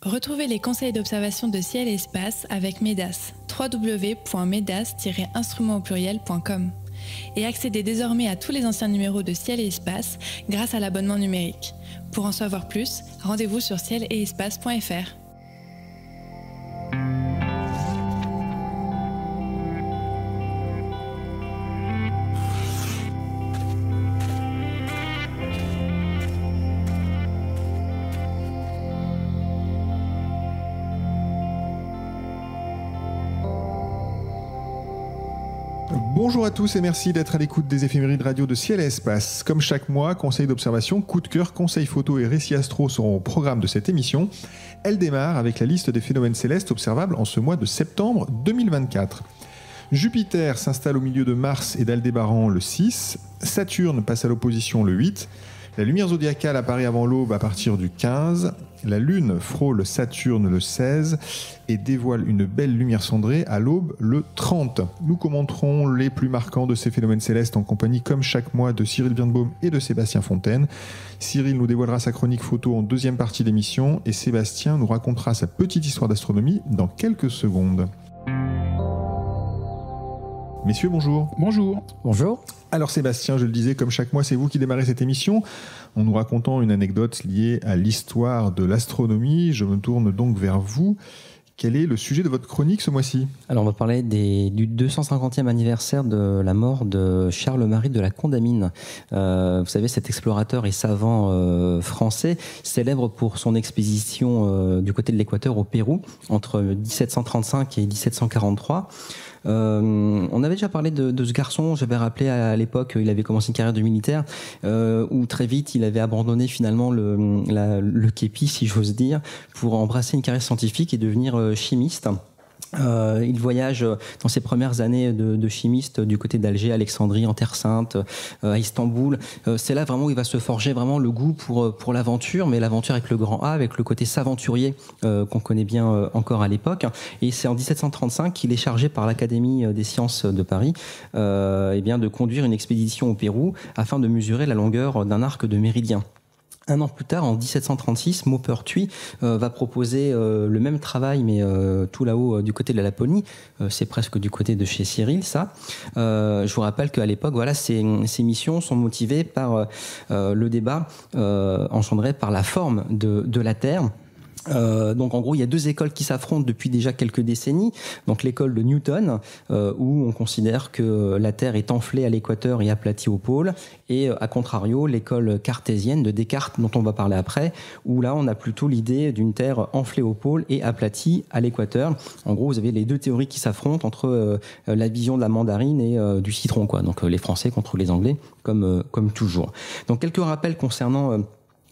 Retrouvez les conseils d'observation de ciel et espace avec MEDAS, www.medas-instrument-au-pluriel.com. Et accédez désormais à tous les anciens numéros de Ciel et Espace grâce à l'abonnement numérique. Pour en savoir plus, rendez-vous sur ciel-et-espace.fr. Bonjour à tous et merci d'être à l'écoute des éphémérides radio de Ciel et Espace. Comme chaque mois, conseils d'observation, coup de cœur, conseils photo et récits astro seront au programme de cette émission. Elle démarre avec la liste des phénomènes célestes observables en ce mois de septembre 2024. Jupiter s'installe au milieu de Mars et d'Aldébaran le 6, Saturne passe à l'opposition le 8, la lumière zodiacale apparaît avant l'aube à partir du 15, la Lune frôle Saturne le 16 et dévoile une belle lumière cendrée à l'aube le 30. Nous commenterons les plus marquants de ces phénomènes célestes en compagnie, comme chaque mois, de Cyril Birnbaum et de Sébastien Fontaine. Cyril nous dévoilera sa chronique photo en deuxième partie d'émission et Sébastien nous racontera sa petite histoire d'astronomie dans quelques secondes. Messieurs, bonjour. Bonjour. Bonjour. Alors Sébastien, je le disais, comme chaque mois, c'est vous qui démarrez cette émission en nous racontant une anecdote liée à l'histoire de l'astronomie. Je me tourne donc vers vous. Quel est le sujet de votre chronique ce mois-ci ? Alors on va parler du 250e anniversaire de la mort de Charles-Marie de la Condamine. Vous savez, cet explorateur et savant français, célèbre pour son expédition du côté de l'Équateur au Pérou entre 1735 et 1743. On avait déjà parlé de ce garçon. J'avais rappelé à l'époque, il avait commencé une carrière de militaire où très vite il avait abandonné finalement le képi, si j'ose dire, pour embrasser une carrière scientifique et devenir chimiste. Il voyage dans ses premières années de chimiste du côté d'Alger, Alexandrie, en Terre Sainte, à Istanbul. C'est là vraiment où il va se forger vraiment le goût pour l'aventure, mais l'aventure avec le grand A, avec le côté s'aventurier qu'on connaît bien encore à l'époque. Et c'est en 1735 qu'il est chargé par l'Académie des sciences de Paris de conduire une expédition au Pérou afin de mesurer la longueur d'un arc de méridien. Un an plus tard, en 1736, Maupertuis va proposer le même travail, mais tout là-haut du côté de la Laponie. C'est presque du côté de chez Cyril, ça. Je vous rappelle qu'à l'époque, voilà, ces missions sont motivées par le débat engendré par la forme de la Terre. Donc en gros il y a deux écoles qui s'affrontent depuis déjà quelques décennies. Donc l'école de Newton où on considère que la Terre est enflée à l'équateur et aplatie au pôle, et à contrario l'école cartésienne de Descartes dont on va parler après, où là on a plutôt l'idée d'une Terre enflée au pôle et aplatie à l'équateur. En gros vous avez les deux théories qui s'affrontent entre la vision de la mandarine et du citron, quoi. Donc les Français contre les Anglais comme toujours. Donc quelques rappels concernant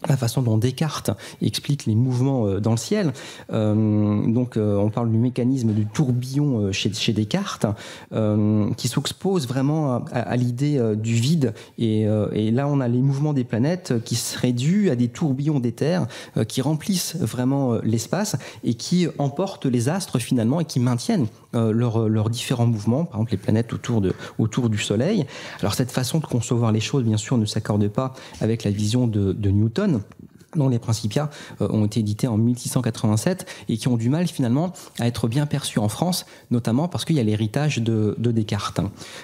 la façon dont Descartes explique les mouvements dans le ciel. On parle du mécanisme du tourbillon chez Descartes, qui s'oppose vraiment à l'idée du vide. Et là, on a les mouvements des planètes qui seraient dus à des tourbillons d'éther qui remplissent vraiment l'espace et qui emportent les astres finalement et qui maintiennent leurs différents mouvements, par exemple les planètes autour du Soleil. Alors cette façon de concevoir les choses, bien sûr, ne s'accorde pas avec la vision de Newton, dont les Principia ont été édités en 1687 et qui ont du mal finalement à être bien perçus en France, notamment parce qu'il y a l'héritage de Descartes.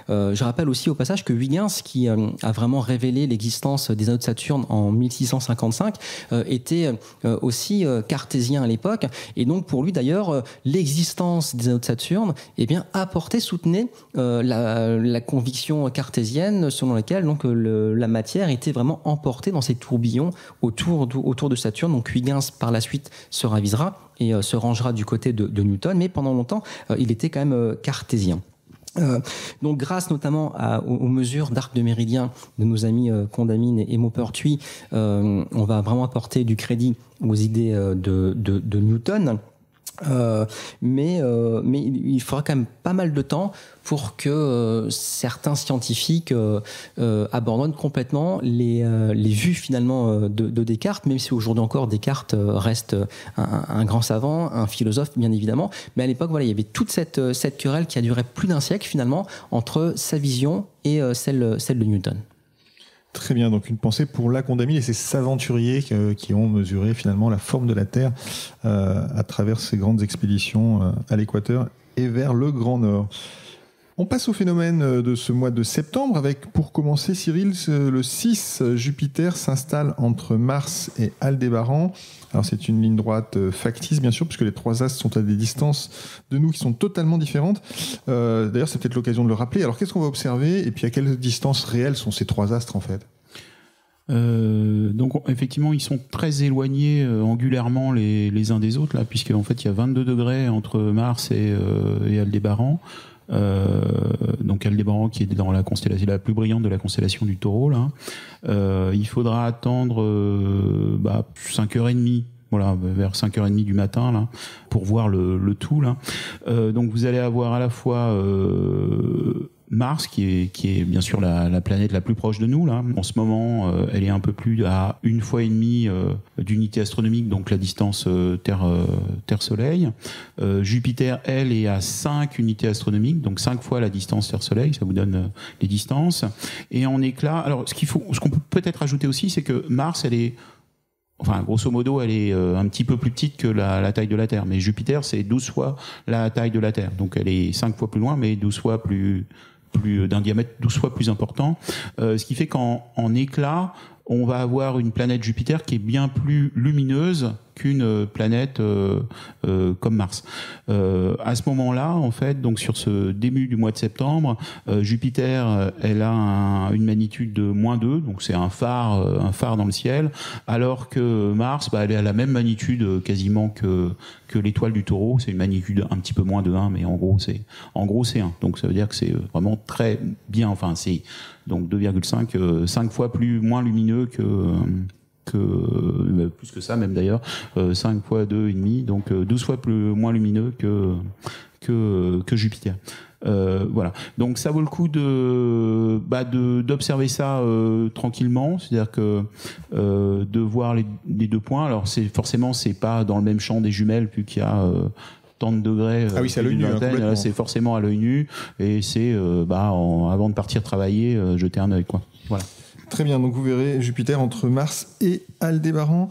Je rappelle aussi au passage que Huygens, qui a vraiment révélé l'existence des anneaux de Saturne en 1655, était aussi cartésien à l'époque, et donc pour lui d'ailleurs l'existence des anneaux de Saturne soutenait la conviction cartésienne selon laquelle donc la matière était vraiment emportée dans ces tourbillons autour de Saturne. Donc Huygens par la suite se ravisera et se rangera du côté de Newton, mais pendant longtemps il était quand même cartésien. Donc grâce notamment aux mesures d'arc de méridien de nos amis Condamine et Maupertuis, on va vraiment apporter du crédit aux idées de Newton. Mais il faudra quand même pas mal de temps pour que certains scientifiques abandonnent complètement les vues finalement de Descartes, même si aujourd'hui encore Descartes reste un grand savant, un philosophe bien évidemment, mais à l'époque voilà, il y avait toute cette querelle qui a duré plus d'un siècle finalement entre sa vision et celle de Newton. Très bien, donc une pensée pour la Condamine et ces aventuriers qui ont mesuré finalement la forme de la Terre à travers ces grandes expéditions à l'équateur et vers le Grand Nord. On passe au phénomène de ce mois de septembre avec, pour commencer, Cyril, le 6, Jupiter s'installe entre Mars et Aldébaran. Alors c'est une ligne droite factice, bien sûr, puisque les trois astres sont à des distances de nous qui sont totalement différentes. D'ailleurs, c'est peut-être l'occasion de le rappeler. Alors qu'est-ce qu'on va observer et puis à quelle distance réelle sont ces trois astres en fait ? Donc effectivement ils sont très éloignés angulairement les uns des autres là, puisque en fait il y a 22 degrés entre Mars et Aldébaran. Donc Aldébaran qui est dans la constellation la plus brillante de la constellation du Taureau là. Il faudra attendre 5h30, voilà, vers 5h30 du matin là, pour voir le tout là. Donc vous allez avoir à la fois Mars qui est bien sûr la planète la plus proche de nous là. En ce moment, elle est un peu plus à 1,5 fois d'unité astronomique, donc la distance Terre-Soleil. Jupiter, elle, est à 5 unités astronomiques, donc 5 fois la distance Terre-Soleil. Ça vous donne les distances. Et en éclat, alors ce qu'on peut peut-être ajouter aussi, c'est que Mars, elle est grosso modo, elle est un petit peu plus petite que la taille de la Terre. Mais Jupiter, c'est 12 fois la taille de la Terre. Donc elle est 5 fois plus loin, mais 12 fois plus d'un diamètre 12 fois plus important. Ce qui fait qu'en éclat, on va avoir une planète Jupiter qui est bien plus lumineuse qu'une planète comme Mars. À ce moment-là, en fait, donc sur ce début du mois de septembre, Jupiter, elle a une magnitude de -2, donc c'est un phare dans le ciel, alors que Mars, elle est à la même magnitude quasiment que l'étoile du Taureau. C'est une magnitude un petit peu moins de 1, mais en gros c'est 1. Donc ça veut dire que c'est vraiment très bien. Enfin, c'est donc 2,5, 5 fois moins lumineux que plus que ça même d'ailleurs, 5 fois 2,5, donc 12 fois moins lumineux que Jupiter. Voilà. Donc ça vaut le coup d'observer ça tranquillement, c'est-à-dire que de voir les deux points. Alors c'est pas dans le même champ des jumelles, vu qu'il y a tant de degrés. Ah oui, c'est à l'œil nu. C'est forcément à l'œil nu, et c'est avant de partir travailler, jeter un œil, quoi. Voilà. Très bien, donc vous verrez Jupiter entre Mars et Aldébaran.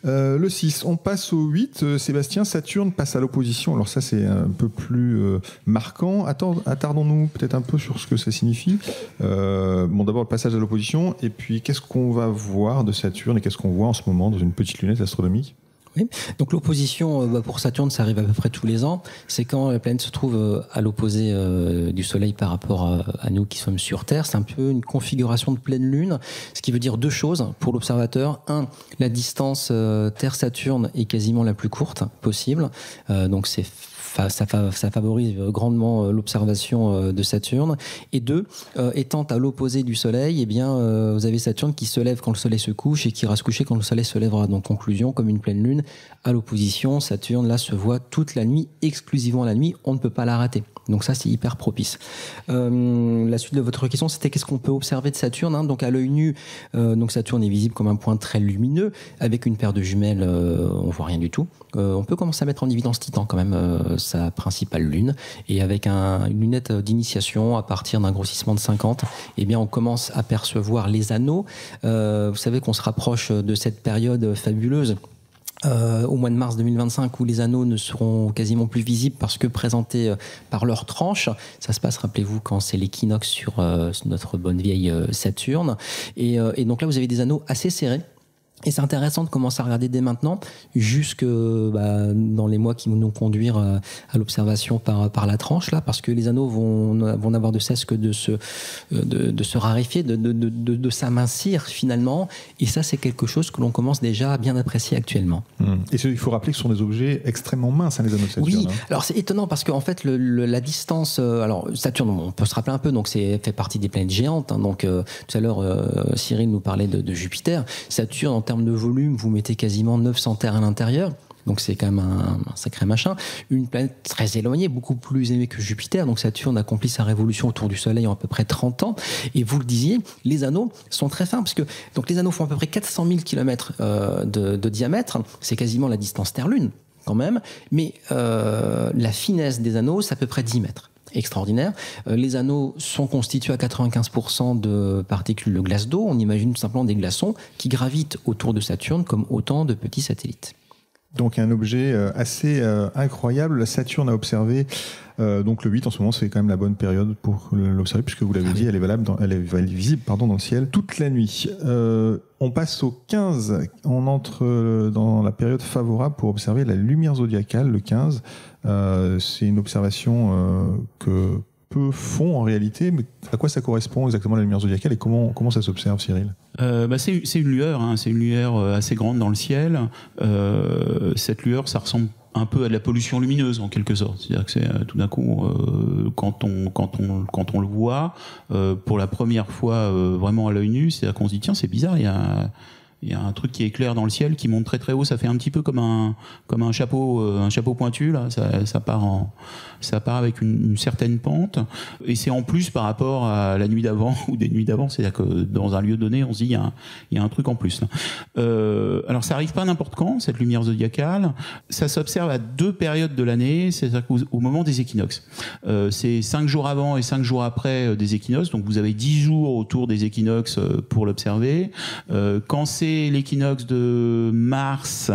Le 6, on passe au 8. Sébastien, Saturne passe à l'opposition. Alors ça, c'est un peu plus marquant. Attardons-nous peut-être un peu sur ce que ça signifie. D'abord le passage à l'opposition, et puis qu'est-ce qu'on va voir de Saturne et qu'est-ce qu'on voit en ce moment dans une petite lunette astronomique ? Oui. Donc l'opposition pour Saturne, ça arrive à peu près tous les ans. C'est quand la planète se trouve à l'opposé du Soleil par rapport à nous qui sommes sur Terre. C'est un peu une configuration de pleine lune, ce qui veut dire deux choses pour l'observateur. Un, la distance Terre-Saturne est quasiment la plus courte possible. Donc ça favorise grandement l'observation de Saturne. Et deux, étant à l'opposé du Soleil, vous avez Saturne qui se lève quand le Soleil se couche et qui ira se coucher quand le Soleil se lèvera. Donc conclusion, comme une pleine lune, à l'opposition, Saturne là se voit toute la nuit, exclusivement la nuit, on ne peut pas la rater. Donc ça, c'est hyper propice. La suite de votre question, c'était qu'est-ce qu'on peut observer de Saturne, Donc à l'œil nu, donc Saturne est visible comme un point très lumineux. Avec une paire de jumelles, on voit rien du tout. On peut commencer à mettre en évidence Titan quand même, sa principale lune. Et avec une lunette d'initiation, à partir d'un grossissement de 50, on commence à percevoir les anneaux. Vous savez qu'on se rapproche de cette période fabuleuse au mois de mars 2025 où les anneaux ne seront quasiment plus visibles parce que présentés par leur tranche. Ça se passe, rappelez-vous, quand c'est l'équinoxe sur notre bonne vieille Saturne. Et donc là, vous avez des anneaux assez serrés. Et c'est intéressant de commencer à regarder dès maintenant, jusque dans les mois qui vont nous conduire à l'observation par la tranche, là, parce que les anneaux vont n'avoir de cesse que de se raréfier, de s'amincir finalement. Et ça, c'est quelque chose que l'on commence déjà à bien apprécier actuellement. Et il faut rappeler que ce sont des objets extrêmement minces, les anneaux de Saturne. Oui, alors c'est étonnant parce qu'en fait, la distance... alors Saturne, on peut se rappeler un peu, donc fait partie des planètes géantes. Donc tout à l'heure, Cyril nous parlait de Jupiter. Saturne, en termes de volume, vous mettez quasiment 900 terres à l'intérieur. Donc c'est quand même un sacré machin. Une planète très éloignée, beaucoup plus aimée que Jupiter. Donc Saturne accomplit sa révolution autour du Soleil en à peu près 30 ans. Et vous le disiez, les anneaux sont très fins, parce que donc les anneaux font à peu près 400 000 km de diamètre. C'est quasiment la distance Terre-Lune quand même. Mais la finesse des anneaux, c'est à peu près 10 mètres. extraordinaire. Les anneaux sont constitués à 95% de particules de glace d'eau. On imagine tout simplement des glaçons qui gravitent autour de Saturne comme autant de petits satellites. Donc un objet assez incroyable. Saturne a observé donc le 8 en ce moment, c'est quand même la bonne période pour l'observer puisque vous l'avez dit, elle est visible dans le ciel toute la nuit. On passe au 15, on entre dans la période favorable pour observer la lumière zodiacale, le 15. C'est une observation que peu font en réalité, mais à quoi ça correspond exactement la lumière zodiacale et comment ça s'observe, Cyril ? C'est une lueur, c'est une lueur assez grande dans le ciel. Cette lueur, ça ressemble un peu à de la pollution lumineuse en quelque sorte. C'est-à-dire que c'est tout d'un coup, quand on le voit pour la première fois vraiment à l'œil nu, c'est-à-dire qu'on se dit tiens, c'est bizarre, il y a un truc qui éclaire dans le ciel, qui monte très très haut. Ça fait un petit peu comme un chapeau pointu là. Ça part avec une certaine pente. Et c'est en plus par rapport à la nuit d'avant ou des nuits d'avant. C'est-à-dire que dans un lieu donné, on se dit il y a un truc en plus là. Alors ça arrive pas n'importe quand cette lumière zodiacale. Ça s'observe à 2 périodes de l'année. C'est-à-dire qu'au moment des équinoxes. C'est 5 jours avant et 5 jours après des équinoxes. Donc vous avez 10 jours autour des équinoxes pour l'observer. Quand c'est l'équinoxe de mars,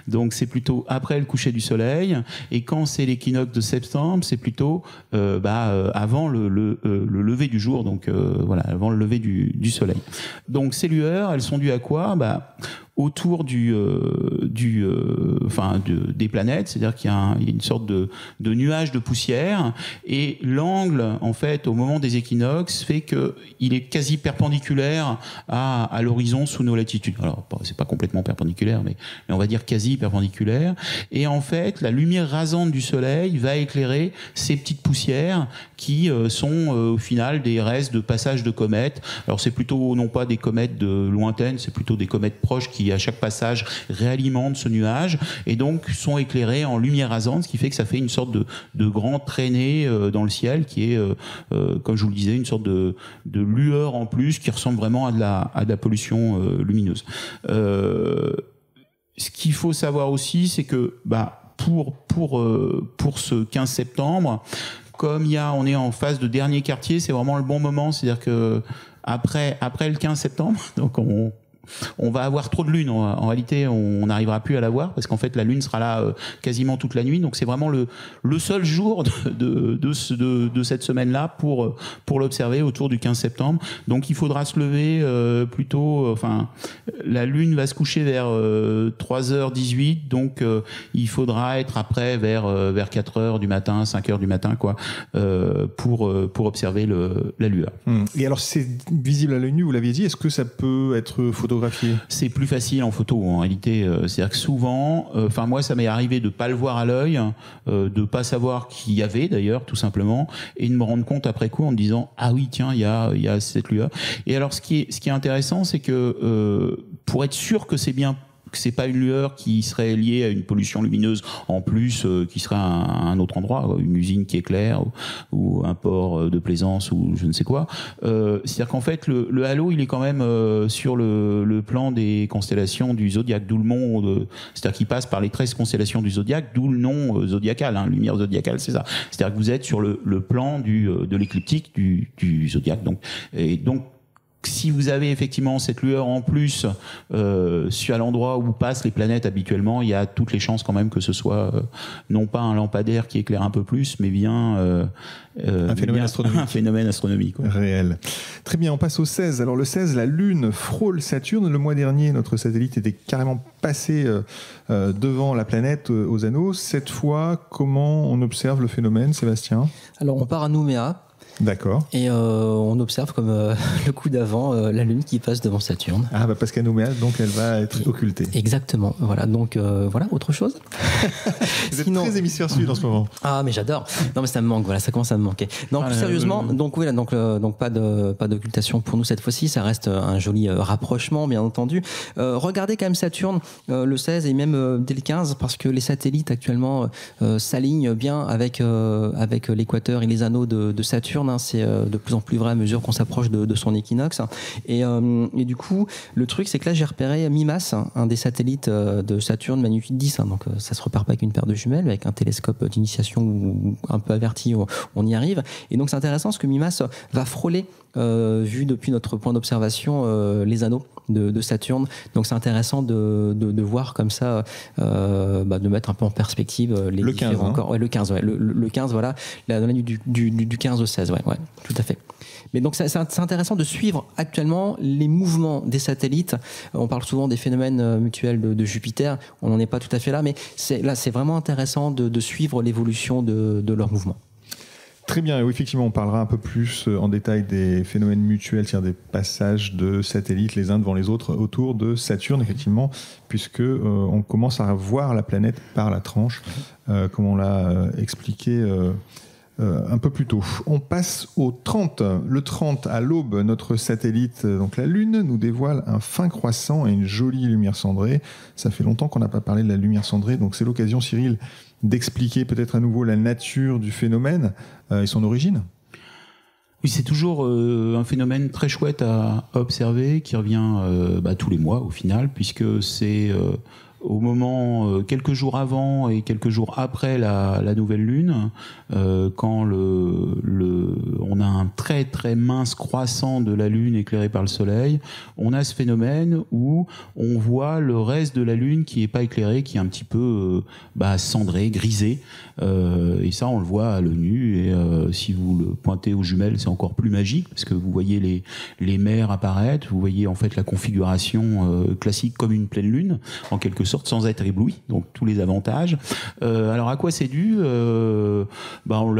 donc c'est plutôt après le coucher du soleil, et quand c'est l'équinoxe de septembre, c'est plutôt avant le lever du jour, donc avant le lever du soleil. Donc ces lueurs, elles sont dues à quoi ? Autour des planètes, c'est-à-dire qu'il y a une sorte de nuage de poussière, et l'angle, en fait, au moment des équinoxes, fait qu'il est quasi perpendiculaire à l'horizon sous nos latitudes. Alors, c'est pas complètement perpendiculaire, mais on va dire quasi perpendiculaire. Et en fait, la lumière rasante du soleil va éclairer ces petites poussières qui sont au final des restes de passage de comètes. Alors, c'est plutôt non pas des comètes lointaines, c'est plutôt des comètes proches qui, à chaque passage, réalimentent ce nuage et donc sont éclairés en lumière rasante, ce qui fait que ça fait une sorte de grande traînée dans le ciel qui est, comme je vous le disais, une sorte de lueur en plus qui ressemble vraiment à de la pollution lumineuse. Ce qu'il faut savoir aussi, c'est que pour ce 15 septembre, comme on est en phase de dernier quartier, c'est vraiment le bon moment, c'est-à-dire que après le 15 septembre, donc on va avoir trop de lune. En réalité, on n'arrivera plus à la voir parce qu'en fait, la lune sera là quasiment toute la nuit. Donc, c'est vraiment le seul jour de cette semaine-là pour l'observer autour du 15 septembre. Donc, il faudra se lever plutôt. La lune va se coucher vers 3h18. Donc, il faudra être après vers 4h du matin, 5h du matin, pour observer la lueur. Et alors, c'est visible à l'œil nu, vous l'aviez dit. Est-ce que ça peut être photographié ? C'est plus facile en photo en réalité. C'est-à-dire que souvent, moi ça m'est arrivé de pas le voir à l'œil, de pas savoir qu'il y avait d'ailleurs tout simplement, et de me rendre compte après coup en me disant ah oui tiens il y a cette lueur. Et alors ce qui est intéressant, c'est que pour être sûr que c'est pas une lueur qui serait liée à une pollution lumineuse en plus qui serait à un autre endroit, une usine qui éclaire ou un port de plaisance ou je ne sais quoi. C'est-à-dire qu'en fait le halo il est quand même sur le plan des constellations du zodiaque, d'où le nom c'est-à-dire qu'il passe par les 13 constellations du zodiaque, d'où le nom zodiacal, lumière zodiacale, c'est ça. C'est-à-dire que vous êtes sur le plan de l'écliptique du zodiaque, donc si vous avez effectivement cette lueur en plus à l'endroit où passent les planètes habituellement, il y a toutes les chances quand même que ce soit non pas un lampadaire qui éclaire un peu plus, mais bien un phénomène astronomique. Réel. Très bien, on passe au 16. Alors le 16, la Lune frôle Saturne. Le mois dernier, notre satellite était carrément passé devant la planète aux anneaux. Cette fois, comment on observe le phénomène, Sébastien ? Alors on part à Nouméa. D'accord. Et on observe comme le coup d'avant la Lune qui passe devant Saturne. Ah parce qu'à Nouméa, donc elle va être occultée. Exactement. Voilà. Donc autre chose. Vous êtes très hémisphère sud en ce moment. Ah mais j'adore. Non mais ça me manque. Voilà, ça commence à me manquer. Non plus sérieusement. Donc oui, donc pas d'occultation pour nous cette fois-ci. Ça reste un joli rapprochement, bien entendu. Regardez quand même Saturne le 16 et même dès le 15 parce que les satellites actuellement s'alignent bien avec l'équateur et les anneaux de Saturne. Saturne, hein, c'est de plus en plus vrai à mesure qu'on s'approche de son équinoxe. Et du coup, le truc, c'est que là, j'ai repéré Mimas, un des satellites de Saturne, magnitude 10. Hein, donc, ça se repère pas avec une paire de jumelles, mais avec un télescope d'initiation où, un peu averti, on y arrive. Et donc, c'est intéressant parce que Mimas va frôler, vu depuis notre point d'observation, les anneaux de Saturne. Donc, c'est intéressant de voir comme ça, de mettre un peu en perspective les le différents 15, hein. encore. Ouais, le 15, ouais. Le 15, voilà. Dans la nuit du 15 au 16, ouais, tout à fait. Mais donc c'est intéressant de suivre actuellement les mouvements des satellites. On parle souvent des phénomènes mutuels de Jupiter. On n'en est pas tout à fait là, mais c'est vraiment intéressant de suivre l'évolution de leurs mouvements. Très bien, oui, effectivement, on parlera un peu plus en détail des phénomènes mutuels, c'est-à-dire des passages de satellites les uns devant les autres autour de Saturne, effectivement, puisque on commence à voir la planète par la tranche, comme on l'a expliqué un peu plus tôt. On passe au 30. Le 30, à l'aube, notre satellite, donc la Lune, nous dévoile un fin croissant et une jolie lumière cendrée. Ça fait longtemps qu'on n'a pas parlé de la lumière cendrée, donc c'est l'occasion, Cyril, d'expliquer peut-être à nouveau la nature du phénomène et son origine. Oui, c'est toujours un phénomène très chouette à observer, qui revient tous les mois au final, puisque c'est au moment, quelques jours avant et quelques jours après la nouvelle lune, quand on a un très très mince croissant de la lune éclairé par le soleil, on a ce phénomène où on voit le reste de la lune qui est pas éclairé, qui est un petit peu cendré, grisé, et ça on le voit à l'œil nu, et si vous le pointez aux jumelles, c'est encore plus magique parce que vous voyez les mers apparaître, vous voyez en fait la configuration classique comme une pleine lune en quelque sorte, sans être ébloui, donc tous les avantages. Alors à quoi c'est dû? On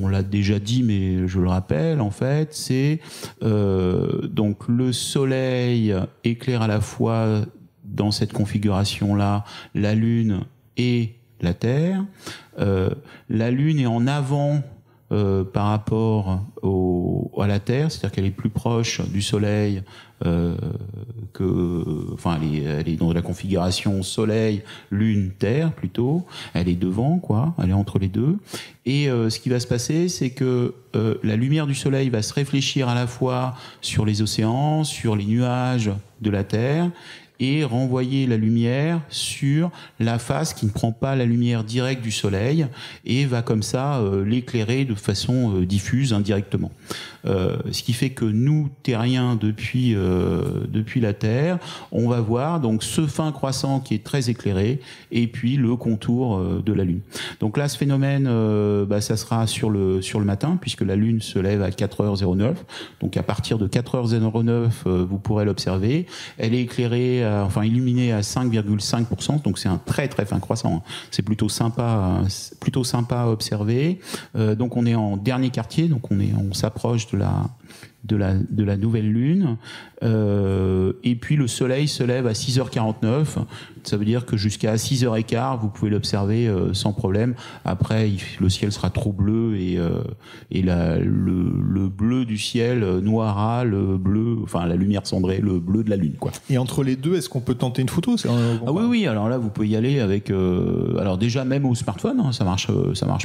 l'a déjà dit, mais je le rappelle, en fait, c'est donc le soleil éclaire à la fois dans cette configuration-là la Lune et la Terre. La Lune est en avant par rapport à la Terre, c'est-à-dire qu'elle est plus proche du Soleil elle est dans la configuration Soleil, Lune, Terre plutôt. Elle est devant, elle est entre les deux. Et ce qui va se passer, c'est que la lumière du Soleil va se réfléchir à la fois sur les océans, sur les nuages de la Terre, et renvoyer la lumière sur la face qui ne prend pas la lumière directe du soleil et va comme ça l'éclairer de façon diffuse, indirectement. Ce qui fait que nous, terriens, depuis la Terre, on va voir donc ce fin croissant qui est très éclairé et puis le contour de la Lune. Donc là, ce phénomène, ça sera sur le matin, puisque la Lune se lève à 4h09. Donc à partir de 4h09, vous pourrez l'observer. Elle est éclairée, illuminée à 5,5%. Donc c'est un très très fin croissant. C'est plutôt sympa à observer. Donc on est en dernier quartier, donc on s'approche de la nouvelle lune, et puis le soleil se lève à 6h49. Ça veut dire que jusqu'à 6h15 vous pouvez l'observer sans problème. Après le ciel sera trop bleu et le bleu du ciel noiera le bleu, la lumière cendrée, le bleu de la lune, Et entre les deux, est-ce qu'on peut tenter une photo? Oui, alors là vous pouvez y aller avec alors déjà même au smartphone, ça marche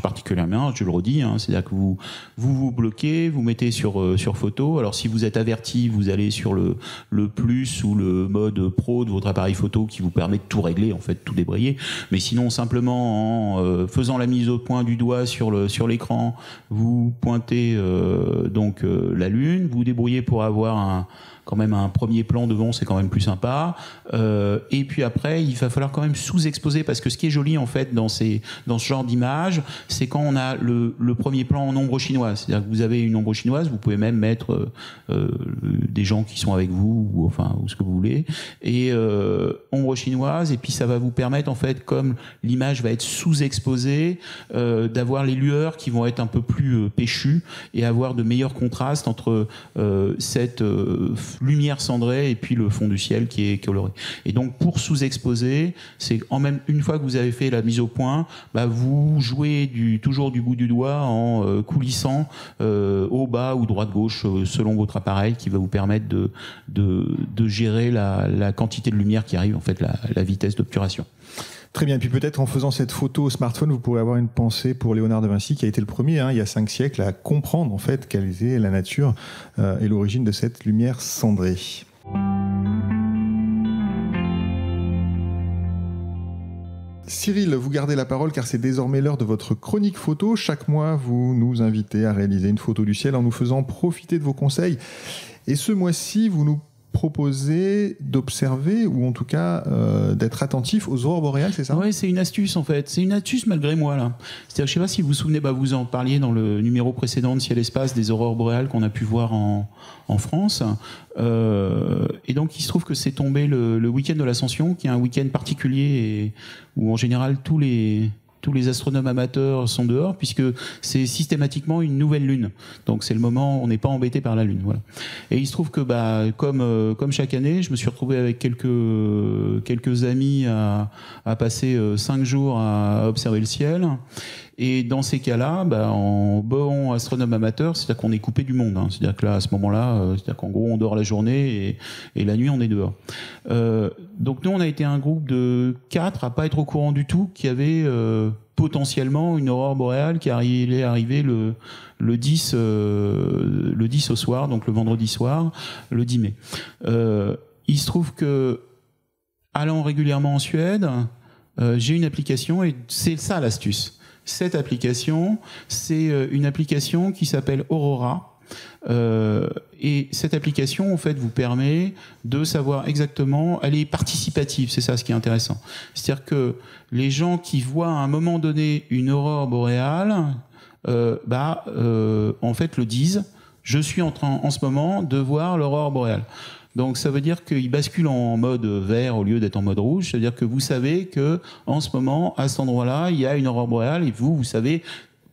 particulièrement, je le redis, c'est-à-dire que vous bloquez, vous mettez sur photo. Alors si vous êtes averti, vous allez sur le plus ou le mode pro de votre appareil photo qui vous permet de tout régler, en fait, tout débrayer. Mais sinon, simplement en faisant la mise au point du doigt sur l'écran, vous pointez la Lune, vous débrouillez pour avoir quand même un premier plan devant, c'est quand même plus sympa. Et puis après, il va falloir quand même sous-exposer, parce que ce qui est joli en fait dans ce genre d'image, c'est quand on a le premier plan en ombre chinoise. C'est-à-dire que vous avez une ombre chinoise, vous pouvez même mettre des gens qui sont avec vous, ou ce que vous voulez, et ombre chinoise, et puis ça va vous permettre en fait, comme l'image va être sous-exposée, d'avoir les lueurs qui vont être un peu plus péchues et avoir de meilleurs contrastes entre cette lumière cendrée et puis le fond du ciel qui est coloré. Et donc pour sous-exposer, c'est une fois que vous avez fait la mise au point, vous jouez toujours du bout du doigt en coulissant au bas ou droite-gauche selon votre appareil, qui va vous permettre de gérer la quantité de lumière qui arrive, en fait la vitesse d'obturation. Très bien, et puis peut-être en faisant cette photo au smartphone, vous pourrez avoir une pensée pour Léonard de Vinci, qui a été le premier, il y a 5 siècles, à comprendre en fait quelle était la nature et l'origine de cette lumière cendrée. Cyril, vous gardez la parole car c'est désormais l'heure de votre chronique photo. Chaque mois, vous nous invitez à réaliser une photo du ciel en nous faisant profiter de vos conseils. Et ce mois-ci, vous nous proposez d'observer ou en tout cas d'être attentif aux aurores boréales, c'est ça ? Oui, c'est une astuce en fait. C'est une astuce malgré moi là. C'est-à-dire, je ne sais pas si vous vous souvenez, vous en parliez dans le numéro précédent de Ciel-Espace des aurores boréales qu'on a pu voir en France. Et donc il se trouve que c'est tombé le week-end de l'Ascension, qui est un week-end particulier et où en général tous les astronomes amateurs sont dehors, puisque c'est systématiquement une nouvelle lune. Donc c'est le moment où on n'est pas embêté par la lune. Voilà. Et il se trouve que comme chaque année, je me suis retrouvé avec quelques amis à passer 5 jours à observer le ciel. Et dans ces cas-là, en bon astronome amateur, c'est-à-dire qu'on est coupé du monde. C'est-à-dire que là, à ce moment-là, c'est-à-dire qu'en gros, on dort la journée et la nuit, on est dehors. Donc nous, on a été un groupe de 4 à pas être au courant du tout qu'il y avait potentiellement une aurore boréale qui allait arriver le 10 au soir, donc le vendredi soir, le 10 mai. Il se trouve que, allant régulièrement en Suède, j'ai une application et c'est ça l'astuce. Cette application, c'est une application qui s'appelle Aurora. Et cette application, en fait, vous permet de savoir exactement... Elle est participative, c'est ça ce qui est intéressant. C'est-à-dire que les gens qui voient à un moment donné une aurore boréale, en fait, le disent. Je suis en train, en ce moment, de voir l'aurore boréale. Donc ça veut dire qu'il bascule en mode vert au lieu d'être en mode rouge. C'est-à-dire que vous savez que en ce moment, à cet endroit-là, il y a une aurore boréale et vous savez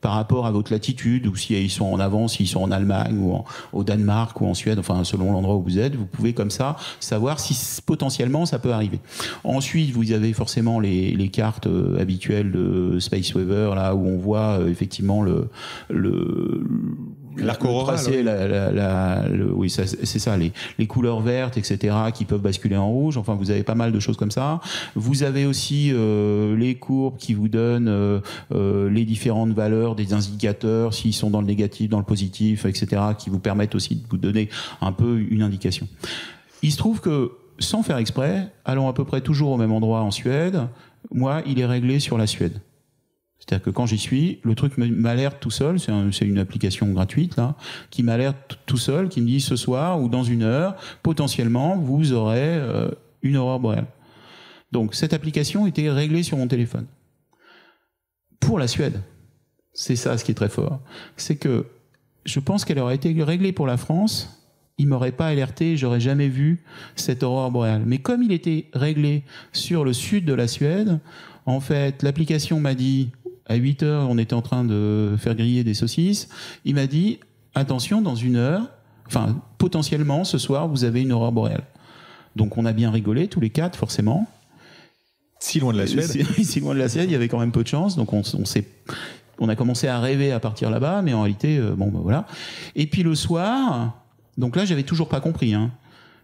par rapport à votre latitude ou s'ils sont en avance, s'ils sont en Allemagne ou au Danemark ou en Suède, enfin selon l'endroit où vous êtes, vous pouvez comme ça savoir si potentiellement ça peut arriver. Ensuite, vous avez forcément les cartes habituelles de Space Weather là où on voit effectivement l'arc auroral, oui, c'est ça, les couleurs vertes, etc., qui peuvent basculer en rouge. Enfin, vous avez pas mal de choses comme ça. Vous avez aussi les courbes qui vous donnent les différentes valeurs des indicateurs, s'ils sont dans le négatif, dans le positif, etc., qui vous permettent aussi de vous donner un peu une indication. Il se trouve que, sans faire exprès, allons à peu près toujours au même endroit en Suède, moi, il est réglé sur la Suède. C'est-à-dire que quand j'y suis, le truc m'alerte tout seul, c'est une application gratuite là, qui m'alerte tout seul, qui me dit ce soir ou dans 1 heure, potentiellement, vous aurez une aurore boréale. Donc cette application était réglée sur mon téléphone. Pour la Suède, c'est ça ce qui est très fort, c'est que je pense qu'elle aurait été réglée pour la France, il m'aurait pas alerté, j'aurais jamais vu cette aurore boréale. Mais comme il était réglé sur le sud de la Suède, en fait, l'application m'a dit, à 8 heures, on était en train de faire griller des saucisses. Il m'a dit, attention, dans 1 heure, enfin, potentiellement, ce soir, vous avez une aurore boréale. Donc, on a bien rigolé, tous les 4, forcément. Si loin de la Suède. Si loin de la Suède, il y avait quand même peu de chance. Donc, on a commencé à rêver à partir là-bas, mais en réalité, voilà. Et puis, le soir, donc là, j'avais toujours pas compris, hein.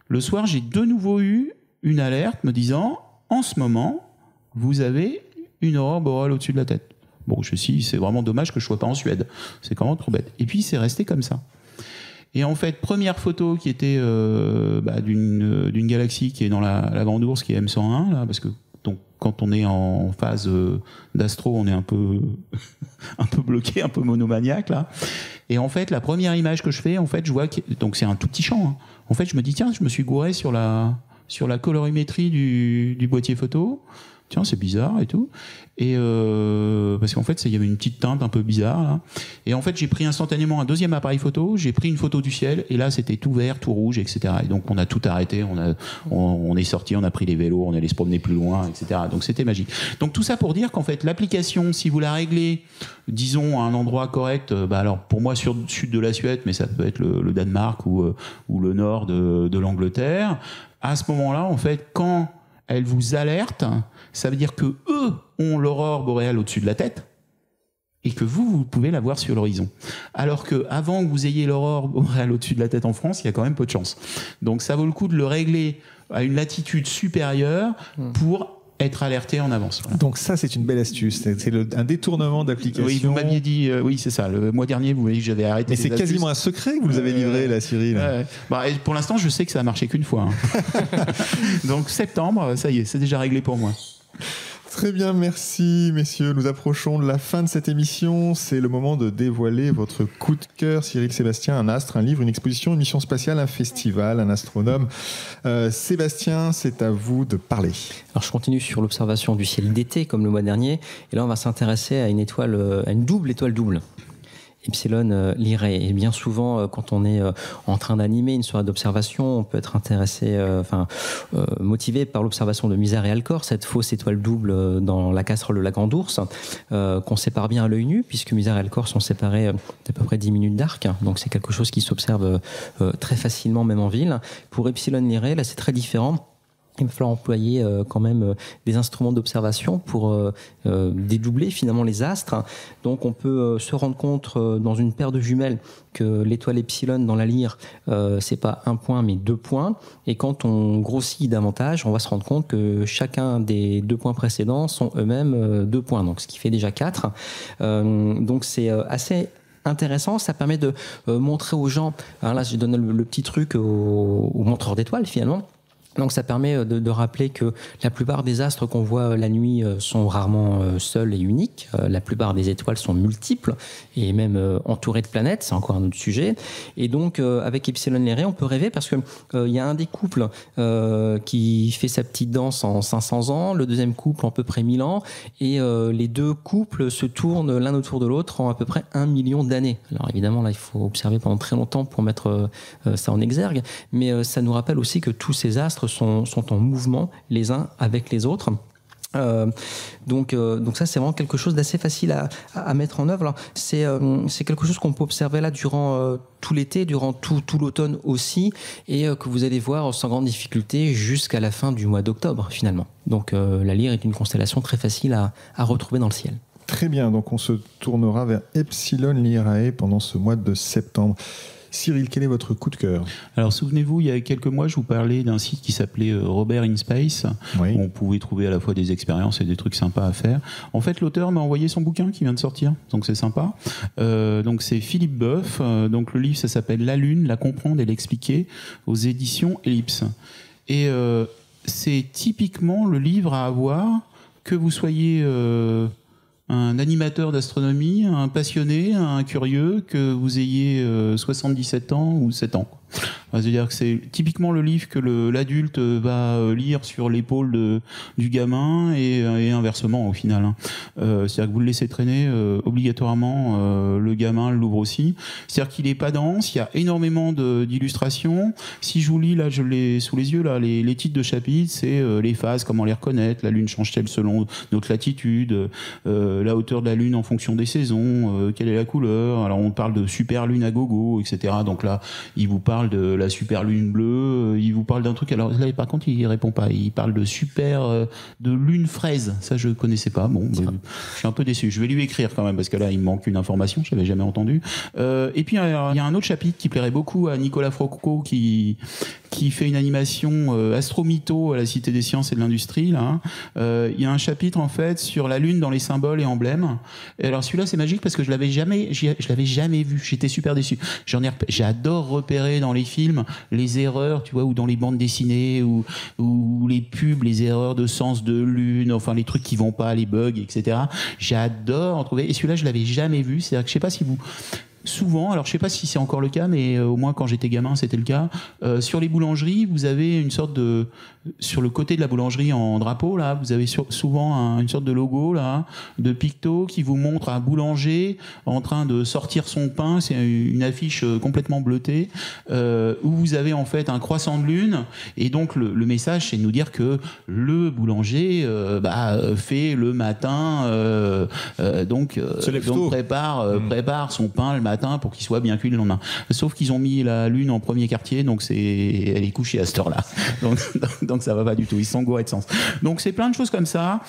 Le soir, j'ai de nouveau eu une alerte me disant, en ce moment, vous avez une aurore boréale au-dessus de la tête. Bon, je me suis dit, c'est vraiment dommage que je sois pas en Suède. C'est quand même trop bête. Et puis, c'est resté comme ça. Et en fait, première photo qui était d'une galaxie qui est dans la Grande Ourse, qui est M101, là, parce que donc, quand on est en phase d'astro, on est un peu bloqué, un peu monomaniaque, là. Et en fait, la première image que je fais, en fait, je vois donc c'est un tout petit champ, hein. En fait, je me dis, tiens, je me suis gouré sur la colorimétrie du boîtier photo. Tiens, c'est bizarre et tout. Et parce qu'en fait, il y avait une petite teinte un peu bizarre là. Et en fait, j'ai pris instantanément un deuxième appareil photo, j'ai pris une photo du ciel, et là, c'était tout vert, tout rouge, etc. Et donc, on a tout arrêté, on est sorti, on a pris les vélos, on allait se promener plus loin, etc. Donc, c'était magique. Donc, tout ça pour dire qu'en fait, l'application, si vous la réglez, disons, à un endroit correct, alors, pour moi, sur le sud de la Suède, mais ça peut être le Danemark ou le nord de l'Angleterre, à ce moment-là, en fait, quand elle vous alerte, ça veut dire que eux ont l'aurore boréale au-dessus de la tête et que vous pouvez la voir sur l'horizon. Alors que avant que vous ayez l'aurore boréale au-dessus de la tête en France, il y a quand même peu de chance. Donc ça vaut le coup de le régler à une latitude supérieure pour être alerté en avance. Voilà. Donc ça, c'est une belle astuce. C'est un détournement d'application. Oui, vous m'aviez dit, oui, c'est ça. Le mois dernier, vous m'avez dit que j'avais arrêté. Mais c'est quasiment un secret que vous nous avez livré, là, Cyril. Pour l'instant, je sais que ça a marché qu'une fois. Donc septembre, ça y est, c'est déjà réglé pour moi. Très bien, merci messieurs. Nous approchons de la fin de cette émission. C'est le moment de dévoiler votre coup de cœur. Cyril Sébastien, un astre, un livre, une exposition, une mission spatiale, un festival, un astronome. Sébastien, c'est à vous de parler. Alors je continue sur l'observation du ciel d'été comme le mois dernier. Et là on va s'intéresser à une étoile, à une double étoile double. Epsilon Lyrae. Et bien souvent, quand on est en train d'animer une soirée d'observation, on peut être intéressé, motivé par l'observation de Mizar et Alcor, cette fausse étoile double dans la casserole de la Grande Ourse, qu'on sépare bien à l'œil nu, puisque Mizar et Alcor sont séparés d'à peu près 10 minutes d'arc. Donc c'est quelque chose qui s'observe très facilement, même en ville. Pour Epsilon Lyrae, là c'est très différent. Il va falloir employer quand même des instruments d'observation pour dédoubler finalement les astres. Donc on peut se rendre compte dans une paire de jumelles que l'étoile Epsilon dans la Lyre, c'est pas un point mais 2 points. Et quand on grossit davantage, on va se rendre compte que chacun des 2 points précédents sont eux-mêmes 2 points. Donc ce qui fait déjà 4. Donc c'est assez intéressant, ça permet de montrer aux gens. Alors là, je donne le petit truc aux montreurs d'étoiles finalement. Donc ça permet de rappeler que la plupart des astres qu'on voit la nuit sont rarement seuls et uniques. La plupart des étoiles sont multiples et même entourées de planètes, c'est encore un autre sujet. Et donc avec Epsilon Lyrae, on peut rêver parce que il y a un des couples qui fait sa petite danse en 500 ans, le deuxième couple en à peu près 1000 ans, et les deux couples se tournent l'un autour de l'autre en à peu près 1 million d'années. Alors évidemment là, il faut observer pendant très longtemps pour mettre ça en exergue, mais ça nous rappelle aussi que tous ces astres sont en mouvement les uns avec les autres. Donc ça c'est vraiment quelque chose d'assez facile à mettre en œuvre. Alors, c'est quelque chose qu'on peut observer là durant tout l'été, durant tout l'automne aussi, et que vous allez voir sans grande difficulté jusqu'à la fin du mois d'octobre finalement. Donc la Lyre est une constellation très facile à retrouver dans le ciel. Très bien, donc on se tournera vers Epsilon Lyrae pendant ce mois de septembre. Cyril, quel est votre coup de cœur ? Alors souvenez-vous, il y a quelques mois, je vous parlais d'un site qui s'appelait Robert in Space, oui, où on pouvait trouver à la fois des expériences et des trucs sympas à faire. En fait, l'auteur m'a envoyé son bouquin qui vient de sortir, donc c'est sympa. Donc c'est Philippe Boeuf, donc le livre ça s'appelle La Lune, la comprendre et l'expliquer, aux éditions Ellipse. Et c'est typiquement le livre à avoir, que vous soyez un animateur d'astronomie, un passionné, un curieux, que vous ayez 77 ans ou 7 ans. C'est-à-dire que c'est typiquement le livre que l'adulte va lire sur l'épaule du gamin et inversement au final. C'est-à-dire que vous le laissez traîner obligatoirement, le gamin l'ouvre aussi. C'est-à-dire qu'il est pas dense, il y a énormément d'illustrations. Si je vous lis, là je l'ai sous les yeux, là, les titres de chapitres, c'est les phases, comment les reconnaître, la Lune change-t-elle selon notre latitude, la hauteur de la Lune en fonction des saisons, quelle est la couleur. Alors on parle de super lune à gogo, etc. Donc là, il vous parle de la super lune bleue, il vous parle d'un truc, alors là par contre il répond pas, il parle de de lune fraise, ça je connaissais pas, bon je suis un peu déçu, je vais lui écrire quand même parce que là il me manque une information, je l'avais jamais entendu. Et puis il y a un autre chapitre qui plairait beaucoup à Nicolas Froco qui fait une animation Astromytho à la Cité des Sciences et de l'Industrie là. Il y a un chapitre en fait sur la lune dans les symboles et emblèmes, et alors celui-là c'est magique parce que je l'avais jamais vu, j'étais super déçu. J'adore repérer dans les films les erreurs, tu vois, ou dans les bandes dessinées ou les pubs, les erreurs de sens de lune, enfin les trucs qui vont pas, les bugs, etc. J'adore en trouver, et celui-là je l'avais jamais vu. C'est-à-dire que je sais pas si vous souvent, alors je sais pas si c'est encore le cas, mais au moins quand j'étais gamin c'était le cas, sur les boulangeries vous avez une sorte de, sur le côté de la boulangerie en drapeau là, vous avez souvent une sorte de logo là, de picto qui vous montre un boulanger en train de sortir son pain. C'est une affiche complètement bleutée, où vous avez en fait un croissant de lune, et donc le message c'est de nous dire que le boulanger fait le matin, donc prépare son pain le matin matin pour qu'il soit bien cuit le lendemain. Sauf qu'ils ont mis la lune en premier quartier, donc elle est couchée à cette heure-là. Donc ça va pas du tout. Ils sont gourés de sens. Donc c'est plein de choses comme ça.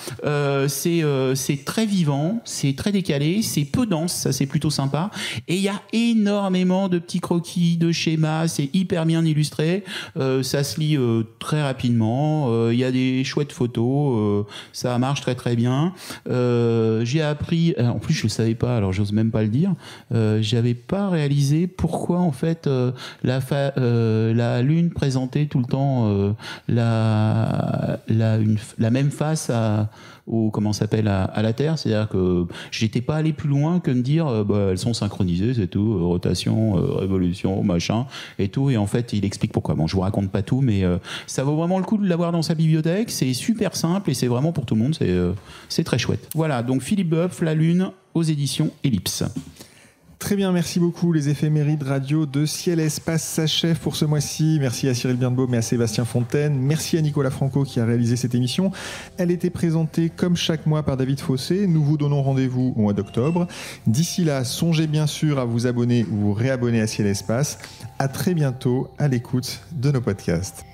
C'est très vivant, c'est très décalé, c'est peu dense, ça c'est plutôt sympa. Et il y a énormément de petits croquis, de schémas, c'est hyper bien illustré. Ça se lit très rapidement. Il y a des chouettes photos, ça marche très très bien. J'ai appris, en plus je le savais pas, alors j'ose même pas le dire. J'avais pas réalisé pourquoi en fait la lune présentait tout le temps la même face à la Terre, c'est-à-dire que j'étais pas allé plus loin que de dire elles sont synchronisées, c'est tout, rotation, révolution, machin et tout, et en fait il explique pourquoi. Bon, je vous raconte pas tout, mais ça vaut vraiment le coup de l'avoir dans sa bibliothèque, c'est super simple et c'est vraiment pour tout le monde, c'est très chouette. Voilà, donc Philippe Boeuf, La Lune, aux éditions Ellipse. Très bien, merci beaucoup. Les éphémérides radio de Ciel et Espace s'achèvent pour ce mois-ci. Merci à Cyril Birnbaum et à Sébastien Fontaine. Merci à Nicolas Franco qui a réalisé cette émission. Elle était présentée comme chaque mois par David Fossé. Nous vous donnons rendez-vous au mois d'octobre. D'ici là, songez bien sûr à vous abonner ou vous réabonner à Ciel et Espace. À très bientôt à l'écoute de nos podcasts.